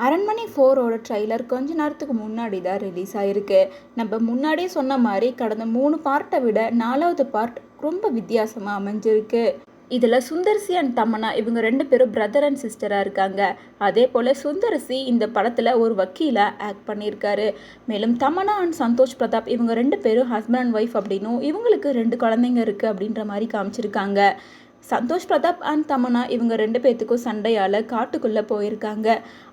அரண்மனை 4ஓட ட்ரைலர் கொஞ்ச நேரத்துக்கு முன்னாடி தான் ரிலீஸ் ஆயிருக்கு. நம்ம முன்னாடியே சொன்ன மாதிரி கடந்த 3 பார்ட்டை விட 4வது பார்ட் ரொம்ப வித்தியாசமாக அமைஞ்சிருக்கு. இதில் சுந்தர்சி அண்ட் தமன்னா இவங்க 2 பேரும் பிரதர் அண்ட் சிஸ்டராக இருக்காங்க. அதே போல் சுந்தர்சி இந்த படத்தில் ஒரு வக்கீலாக ஆக்ட் பண்ணியிருக்காரு. மேலும் தமன்னா அண்ட் சந்தோஷ் பிரதாப் இவங்க 2 பேரும் ஹஸ்பண்ட் அண்ட் ஒய்ஃப் அப்படின்னும் இவங்களுக்கு 2 குழந்தைங்க இருக்குது அப்படின்ற மாதிரி காமிச்சிருக்காங்க. சந்தோஷ் பிரதாப் அண்ட் தமன்னா இவங்க 2 பேர்த்துக்கும் சண்டையால் காட்டுக்குள்ளே போயிருக்காங்க.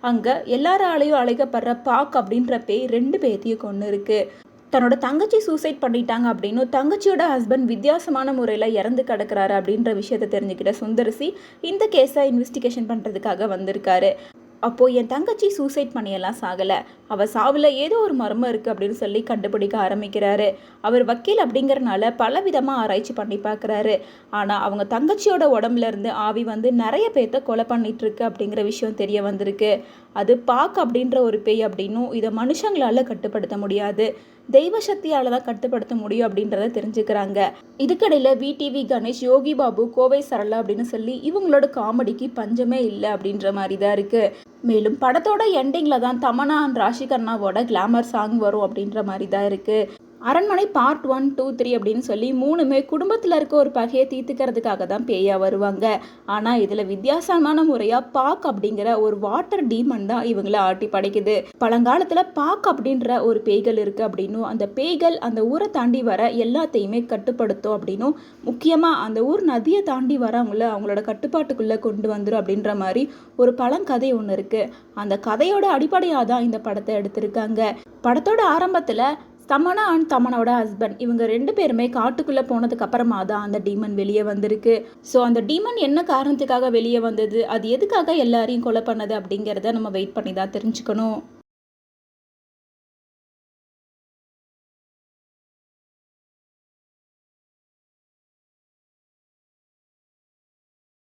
அங்கே எல்லாராலையும் அழைக்கப்படுற பாக் அப்படின்ற பேய் 2 பேர்த்தையும் கொண்டு இருக்கு. தன்னோட தங்கச்சி சூசைட் பண்ணிட்டாங்க அப்படின்னு தங்கச்சியோட ஹஸ்பண்ட் வித்தியாசமான முறையில் இறந்து கிடக்கிறாரு அப்படின்ற விஷயத்தை தெரிஞ்சுக்கிட்ட சுந்தரசி இந்த கேஸை இன்வெஸ்டிகேஷன் பண்ணுறதுக்காக வந்திருக்காரு. அப்போது என் தங்கச்சி சூசைட் பண்ணியெல்லாம் சாகலை, அவள் சாவில் ஏதோ ஒரு மர்மம் இருக்குது அப்படின்னு சொல்லி கண்டுபிடிக்க ஆரம்பிக்கிறாரு. அவர் வக்கீல் அப்படிங்கிறனால பல விதமாக ஆராய்ச்சி பண்ணி பார்க்குறாரு. ஆனால் அவங்க தங்கச்சியோட உடம்புலேருந்து ஆவி வந்து நிறைய பேர்த்த கொலை பண்ணிகிட்ருக்கு அப்படிங்கிற விஷயம் தெரிய வந்திருக்கு. அது பாக் அப்படின்ற ஒரு பேய் அப்படின்னும் இதை மனுஷங்களால் கட்டுப்படுத்த முடியாது, தெய்வ சக்தியால் தான் கட்டுப்படுத்த முடியும் அப்படின்றத தெரிஞ்சுக்கிறாங்க. இதுக்கடையில் விடிவி கணேஷ், யோகி பாபு, கோவை சரளா அப்படின்னு சொல்லி இவங்களோட காமெடிக்கு பஞ்சமே இல்லை அப்படின்ற மாதிரி தான் இருக்குது. மேலும் படத்தோட எண்டிங்கில் தான் தமன்னா அண்ட் ராஷி கண்ணாவோட கிளாமர் சாங் வரும் அப்படின்ற மாதிரி தான் இருக்குது. அரண்மனை பார்ட் 1, 2, 3 அப்படின்னு சொல்லி 3மே குடும்பத்தில் இருக்க ஒரு பகையை தீர்த்துக்கிறதுக்காக தான் பேயா வருவாங்க. ஆனால் இதில் வித்தியாசமான முறையாக பாக் அப்படிங்கிற ஒரு வாட்டர் டீமன் தான் இவங்கள ஆட்டி படைக்குது. பழங்காலத்தில் பாக் அப்படின்ற ஒரு பேய்கள் இருக்குது அப்படின்னும் அந்த பேய்கள் அந்த ஊரை தாண்டி வர எல்லாத்தையுமே கட்டுப்படுத்தும் அப்படின்னும் முக்கியமாக அந்த ஊர் நதியை தாண்டி வரவங்கள அவங்களோட கட்டுப்பாட்டுக்குள்ளே கொண்டு வந்துடும் அப்படின்ற மாதிரி ஒரு பழங்கதை ஒன்று இருக்குது. அந்த கதையோட அடிப்படையாக தான் இந்த படத்தை எடுத்திருக்காங்க. படத்தோட ஆரம்பத்தில் தமன்னா அண்ட் தமனோட ஹஸ்பண்ட் இவங்க 2 பேருமே காட்டுக்குள்ளே போனதுக்கு அப்புறமா தான் அந்த டீமன் வெளியே வந்திருக்கு. ஸோ அந்த டீமன் என்ன காரணத்துக்காக வெளியே வந்தது, அது எதுக்காக எல்லாரையும் கொலை பண்ணது அப்படிங்கிறத நம்ம வெயிட் பண்ணி தான் தெரிஞ்சுக்கணும்.